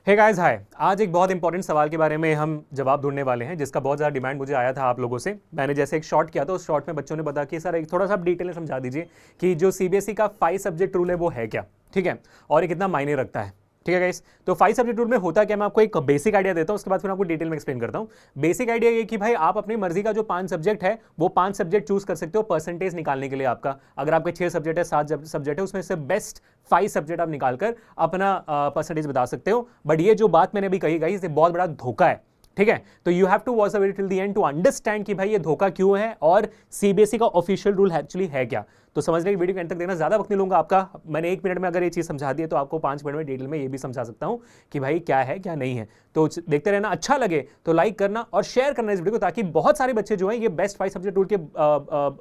Hey guys hi, आज एक बहुत इंपॉर्टेंट सवाल के बारे में हम जवाब ढूंढने वाले हैं जिसका बहुत ज़्यादा डिमांड मुझे आया था आप लोगों से। मैंने जैसे एक शॉर्ट किया था, उस शॉर्ट में बच्चों ने बताया कि सर एक थोड़ा सा आप डिटेल में समझा दीजिए कि जो सीबीएसई का 5 सब्जेक्ट रूल है वो है क्या, ठीक है, और ये कितना मायने रखता है। ठीक है गाइस, तो 5 सब्जेक्ट रूल में होता क्या, मैं आपको एक बेसिक आइडिया देता हूँ, उसके बाद फिर आपको डिटेल में एक्सप्लेन करता हूँ। बेसिक आइडिया ये कि भाई आप अपनी मर्जी का जो 5 सब्जेक्ट है वो 5 सब्जेक्ट चूज कर सकते हो परसेंटेज निकालने के लिए। आपका अगर आपके 6 सब्जेक्ट है, 7 सब्जेक्ट है, उसमें से बेस्ट 5 सब्जेक्ट आप निकालकर अपना परसेंटेज बता सकते हो। बट ये जो बात मैंने अभी कही गई, ये बहुत बड़ा धोखा है। ठीक है, तो you have to watch the video till the end to understand कि भाई ये धोखा क्यों है और सीबीएसई का ऑफिशियल रूल एक्चुअली है क्या। तो समझने की वीडियो के एंड तक देखना, ज्यादा वक्त नहीं लूंगा आपका। मैंने 1 मिनट में अगर ये चीज समझा दी है तो आपको 5 मिनट में डिटेल में ये भी समझा सकता हूं कि भाई क्या है क्या नहीं है। तो देखते रहना, अच्छा लगे तो लाइक करना और शेयर करना इस वीडियो को, ताकि बहुत सारे बच्चे जो हैं ये बेस्ट 5 सब्जेक्ट रूल के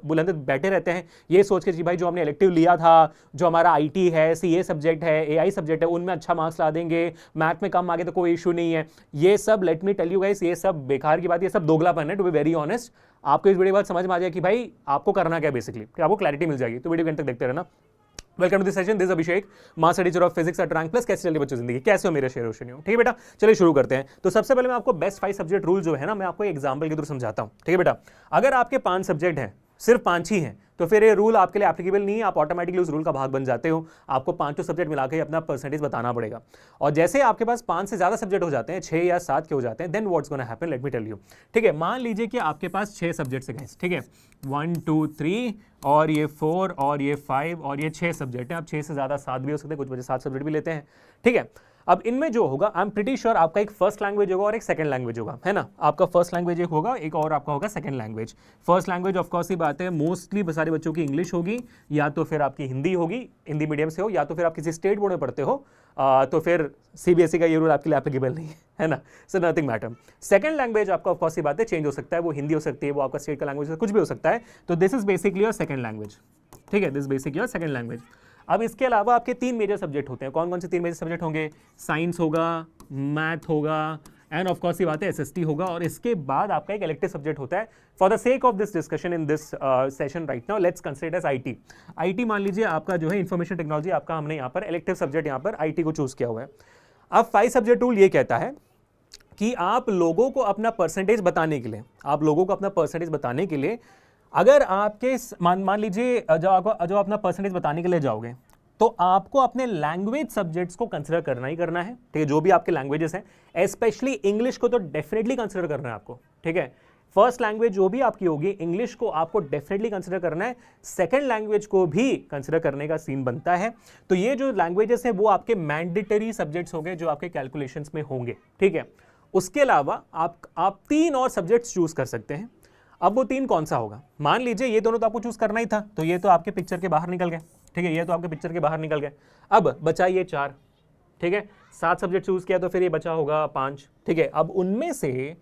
बुलंद बैठे रहते हैं ये सोच के कि भाई जो हमने इलेक्टिव लिया था, जो हमारा आईटी है, सीए सब्जेक्ट है, एआई सब्जेक्ट है, उनमें अच्छा मार्क्स ला देंगे, मैथ में कम आगे तो कोई इशू नहीं है। ये सब let me tell you guys, ये सब बेकार की बात, ये सब दोगलापन है। टू बी वेरी ऑनेस्ट, आपको इस वीडियो के बाद समझ में आ जाए कि भाई आपको करना क्या है, बेसिकली आपको क्लैरिटी मिल जाएगी। तो वीडियो के अंत तक देखते रहना। Welcome to this session, this Abhishek, master teacher of physics at Rank Plus. कैसे चल रही बच्चों जिंदगी, कैसे हो मेरे शेर रोशनी हो? ठीक है बेटा, चलिए शुरू करते हैं। तो सबसे पहले मैं आपको बेस्ट 5 सब्जेक्ट रूल जो है ना, मैं आपको एग्जांपल के थ्रू समझाता हूं। ठीक है बेटा, अगर आपके 5 सब्जेक्ट हैं, सिर्फ 5 ही हैं, तो फिर ये रूल आपके लिए एप्लीकेबल नहीं है। आप ऑटोमेटिकली उस रूल का भाग बन जाते हो। आपको 5 सब्जेक्ट मिलाकर अपना परसेंटेज बताना पड़ेगा। और जैसे आपके पास 5 से ज्यादा सब्जेक्ट हो जाते हैं, 6 या 7 के हो जाते हैं, then what's gonna happen, let me tell you. ठीक है, मान लीजिए कि आपके पास 6 सब्जेक्ट है गाइस। ठीक है, 1 2 3 और ये 4 और ये 5 और ये 6 सब्जेक्ट है। अब 6 से ज्यादा 7 भी हो सकते हैं, कुछ बच्चे 7 सब्जेक्ट भी लेते हैं। ठीक है, अब इनमें जो होगा, आई एम प्रीटी श्योर आपका एक फर्स्ट लैंग्वेज होगा और एक सेकंड लैंग्वेज होगा, है ना। आपका फर्स्ट लैंग्वेज एक होगा, एक और आपका होगा second language. First language of course ही बात है, मोस्टली सारे बच्चों की इंग्लिश होगी, या तो फिर आपकी हिंदी होगी, हिंदी मीडियम से हो, या तो फिर आप किसी स्टेट बोर्ड में पढ़ते हो, तो फिर सीबीएसई का ये रूल आपके लिए एप्लीकेबल नहीं है ना। So nothing matter. Second language आपका ऑफ कोर्स ही बात है चेंज हो सकता है, वो हिंदी हो सकती है, वो आपका स्टेट का लैंग्वेज कुछ भी हो सकता है। तो this is basically your second language. ठीक है, this basically your second language. अब इसके अलावा आपके 3 मेजर सब्जेक्ट होते हैं। कौन कौन से 3 मेजर सब्जेक्ट होंगे? साइंस होगा, मैथ होगा, एंड ऑफ कोर्स ये बात है एसएसटी होगा। और इसके बाद आपका एक इलेक्टिव सब्जेक्ट होता है। For the sake of this discussion in this session right now, let's consider as IT. IT मान लीजिए आपका जो है इंफॉर्मेशन टेक्नोलॉजी, आपका हमने यहाँ पर इलेक्टिव सब्जेक्ट यहाँ पर आईटी को चूज किया हुआ है। अब 5 सब्जेक्ट रूल ये कहता है कि आप लोगों को अपना परसेंटेज बताने के लिए, अगर आपके मान लीजिए जो अपना परसेंटेज बताने के लिए जाओगे, तो आपको अपने लैंग्वेज सब्जेक्ट्स को कंसीडर करना ही करना है। ठीक है, जो भी आपके लैंग्वेजेस हैं, स्पेशली इंग्लिश को तो डेफिनेटली कंसीडर करना है आपको। ठीक है, फर्स्ट लैंग्वेज जो भी आपकी होगी, इंग्लिश को आपको डेफिनेटली कंसीडर करना है। सेकंड लैंग्वेज को भी कंसीडर करने का सीन बनता है। तो ये जो लैंग्वेजेस हैं वो आपके मैंडेटरी सब्जेक्ट्स होंगे जो आपके कैलकुलेशंस में होंगे। ठीक है, उसके अलावा आप 3 और सब्जेक्ट्स चूज कर सकते हैं। अब वो 3 कौन सा होगा? मान लीजिए ये दोनों तो आपको चूज करना ही था, तो ये तो आपके पिक्चर के बाहर निकल गए। ठीक है, ये तो आपके पिक्चर के बाहर निकल गए। अब बचा ये 4। ठीक है, 7 सब्जेक्ट चूज किया तो फिर ये बचा होगा 5। ठीक है, अब उनमें से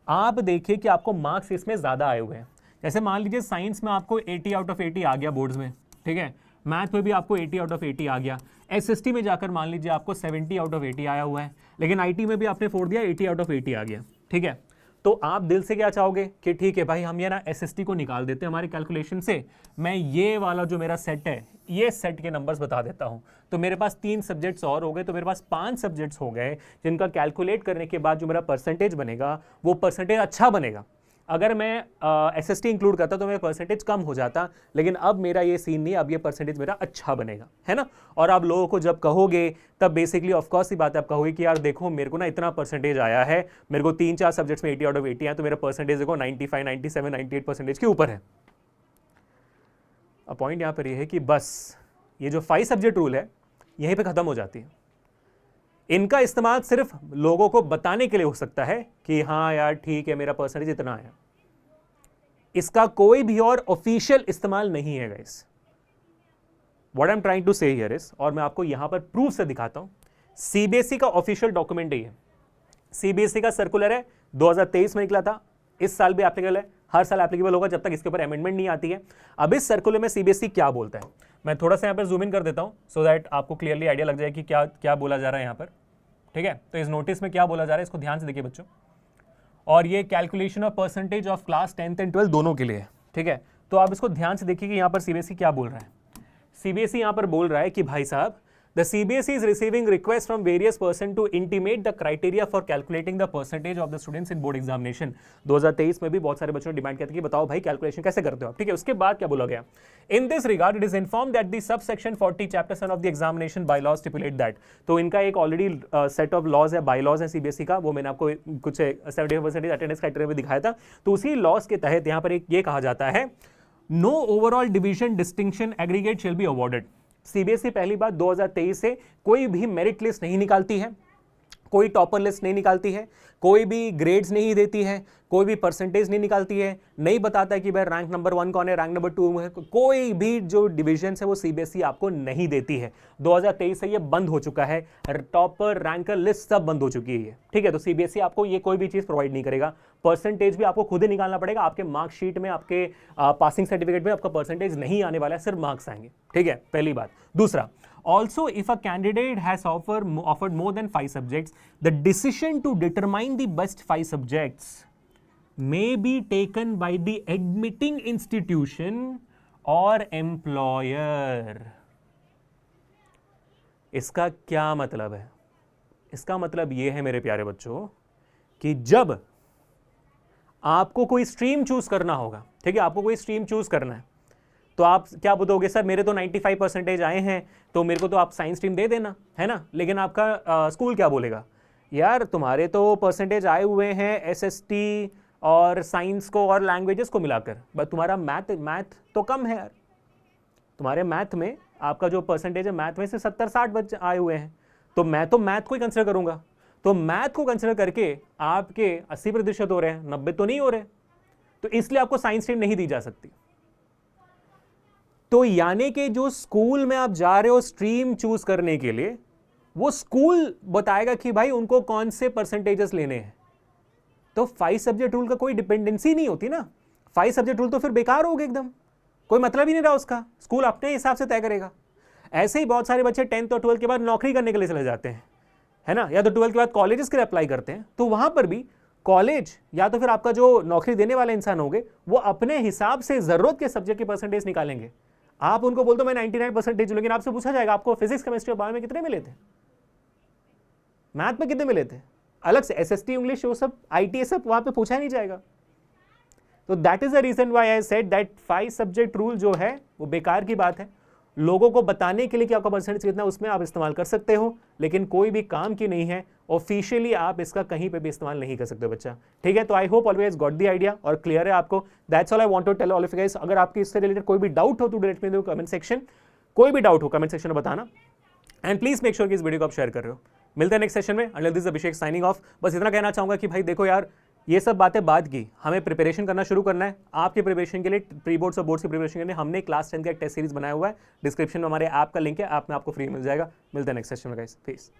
आप देखिए कि आपको मार्क्स इसमें ज्यादा आए हुए हैं। जैसे मान लीजिए साइंस में आपको 80 आउट ऑफ 80 आ गया बोर्ड्स में। ठीक है, मैथ में भी आपको 80 आउट ऑफ 80 आ गया। एसएसटी में जाकर मान लीजिए आपको 70 आउट ऑफ 80 आया हुआ है, लेकिन आईटी में भी आपने फोड़ दिया, 80 आउट ऑफ 80 आ गया। ठीक है, तो आप दिल से क्या चाहोगे कि ठीक है भाई, हम ये ना एसएसटी को निकाल देते हैं हमारी कैलकुलेशन से, मैं ये वाला जो मेरा सेट है, ये सेट के नंबर्स बता देता हूं। तो मेरे पास 3 सब्जेक्ट्स और हो गए, तो मेरे पास 5 सब्जेक्ट्स हो गए जिनका कैलकुलेट करने के बाद जो मेरा परसेंटेज बनेगा वो परसेंटेज अच्छा बनेगा। अगर मैं एसएसटी इंक्लूड करता तो मेरा परसेंटेज कम हो जाता, लेकिन अब मेरा ये सीन नहीं, अब ये परसेंटेज मेरा अच्छा बनेगा, है ना। और आप लोगों को जब कहोगे तब बेसिकली ऑफ कोर्स ही बात है, आप कहोगे कि यार देखो मेरे को ना इतना परसेंटेज आया है, मेरे को 3-4 सब्जेक्ट्स में 80 आउट ऑफ 80 है, तो मेरा परसेंटेज देखो 95, 97, 98% के ऊपर है। अब पॉइंट यहां पर यह है कि बस ये जो 5 सब्जेक्ट रूल है यहीं पे खत्म हो जाती है। इनका इस्तेमाल सिर्फ लोगों को बताने के लिए हो सकता है कि हाँ यार ठीक है, मेरा परसेंटेज इतना है। इसका कोई भी और ऑफिशियल इस्तेमाल नहीं है guys. What I am trying to say here is, और मैं आपको यहां पर प्रूफ से दिखाता हूं। सीबीएसई का ऑफिशियल डॉक्यूमेंट है, सीबीएसई का सर्कुलर है, 2023 में निकला था, इस साल भी एप्लीकेबल है, हर साल एप्लीकेबल होगा जब तक इसके ऊपर अमेंडमेंट नहीं आती है। अब इस सर्कुलर में सीबीएसई क्या बोलता है, मैं थोड़ा सा यहाँ पर जूम इन कर देता हूँ सो दैट आपको क्लियरली आइडिया लग जाए कि क्या क्या बोला जा रहा है यहाँ पर। ठीक है, तो इस नोटिस में क्या बोला जा रहा है इसको ध्यान से देखिए बच्चों। और ये calculation of percentage of class 10th and 12th दोनों के लिए है। ठीक है, तो आप इसको ध्यान से देखिए कि यहाँ पर सीबीएसई क्या बोल रहा है। सीबीएसई यहाँ पर बोल रहा है कि भाई साहब The CBSE is receiving requests from various person to intimate the criteria for calculating the percentage of the students in board examination. 2023 में भी बहुत सारे बच्चों ने डिमांड किया था कि बताओ भाई कैलकुलेशन कैसे करते हो आप, ठीक है। उसके बाद क्या बोला गया, in this regard it is inform that the subsection 40 chapter 7 of the examination bylaws stipulate that. तो इनका एक ऑलरेडी सेट ऑफ लॉज है, बायलॉज है सीबीएसई का, वो मैंने आपको कुछ 75% अटेंडेंस क्राइटेरिया में दिखाया था। तो उसी लॉज के तहत यहाँ पर एक ये कहा जाता है, no overall division distinction aggregate shall be awarded. CBSE पहली बात 2023 से कोई भी मेरिट लिस्ट नहीं निकालती है, कोई टॉपर लिस्ट नहीं निकालती है, कोई भी ग्रेड्स नहीं देती है, कोई भी परसेंटेज नहीं निकालती है, नहीं बताता है कि भाई रैंक नंबर 1 कौन है, रैंक नंबर 2 है, कोई भी जो डिविजन है वो सीबीएसई आपको नहीं देती है। 2023 से ये बंद हो चुका है, टॉपर रैंकर लिस्ट सब बंद हो चुकी है, ठीक है। तो सीबीएसई आपको ये कोई भी चीज प्रोवाइड नहीं करेगा, परसेंटेज भी आपको खुद ही निकालना पड़ेगा, आपके मार्कशीट में, आपके पासिंग सर्टिफिकेट में आपका परसेंटेज नहीं आने वाला है, सिर्फ मार्क्स आएंगे, ठीक है, पहली बात। दूसरा, also if a candidate has offered more than 5 subjects, the decision to determine the best 5 subjects may be taken by the admitting institution or employer. इसका क्या मतलब है? इसका मतलब यह है मेरे प्यारे बच्चों कि जब आपको कोई स्ट्रीम चूज करना होगा, ठीक है, आपको कोई स्ट्रीम चूज करना है, तो आप क्या बोलोगे, सर मेरे तो 95% आए हैं तो मेरे को तो आप साइंस स्ट्रीम दे देना, है ना। लेकिन आपका स्कूल क्या बोलेगा, यार तुम्हारे तो परसेंटेज आए हुए हैं एसएसटी और साइंस को और लैंग्वेजेस को मिलाकर, बट तुम्हारा मैथ तो कम है यार, तुम्हारे मैथ में आपका जो परसेंटेज है मैथ में से 70-60 बच्चे आए हुए हैं, तो मैं तो मैथ को ही कंसिडर करूंगा। तो मैथ को कंसिडर करके आपके 80% हो रहे हैं, 90 तो नहीं हो रहे, तो इसलिए आपको साइंस स्ट्रीम नहीं दी जा सकती। तो यानी कि जो स्कूल में आप जा रहे हो स्ट्रीम चूज करने के लिए, वो स्कूल बताएगा कि भाई उनको कौन से परसेंटेजेस लेने हैं। तो 5 सब्जेक्ट रूल का कोई डिपेंडेंसी नहीं होती ना, 5 सब्जेक्ट रूल तो फिर बेकार हो गए एकदम, कोई मतलब ही नहीं रहा उसका, स्कूल अपने हिसाब से तय करेगा। ऐसे ही बहुत सारे बच्चे 10th और 12th के बाद नौकरी करने के लिए चले जाते हैं, है ना, या तो 12th के बाद कॉलेजेस के लिए अप्लाई करते हैं, तो वहां पर भी कॉलेज या तो फिर आपका जो नौकरी देने वाले इंसान होंगे वो अपने हिसाब से जरूरत के सब्जेक्ट के परसेंटेज निकालेंगे। आप उनको बोल दो मैं 99% लेकिन आपसे पूछा जाएगा आपको फिजिक्स केमिस्ट्री और बायो में कितने मिले थे, मैथ में कितने मिले थे, अलग से एसएसटी इंग्लिश वो सब आईटी सब वहां पे पूछा नहीं जाएगा। तो that is the reason why I said that 5 subject rule जो है वो बेकार की बात है। लोगों को बताने के लिए कि आपका परसेंटेज कितना उसमें आप इस्तेमाल कर सकते हो, लेकिन कोई भी काम की नहीं है, ऑफिशियली आप इसका कहीं पे भी इस्तेमाल नहीं कर सकते बच्चा, ठीक है। तो I hope always got the idea और क्लियर है आपको। That's all I want to tell all of you guys. अगर आपकी इससे रिलेटेड कोई भी डाउट हो तो डायरेक्ट में कमेंट सेक्शन, कोई भी डाउट हो कमेंट सेक्शन में बताना, एंड प्लीज मेक श्योर कि इस वीडियो को आप शेयर कर रहे हो। मिलते हैं नेक्स्ट सेशन में। Until this Abhishek signing off. बस इतना कहना चाहूंगा कि भाई देखो यार, ये सब बातें बाद की, हमें प्रिपरेशन करना शुरू करना है। आपके प्रिपरेशन के लिए, प्री बोर्ड्स और बोर्ड्स की प्रिपरेशन के लिए हमने क्लास 10 का एक टेस्ट सीरीज बनाया हुआ है, डिस्क्रिप्शन में हमारे ऐप का लिंक है, ऐप में आपको फ्री मिल जाएगा। मिलते हैं नेक्स्ट सेशन में गाइस, पीस।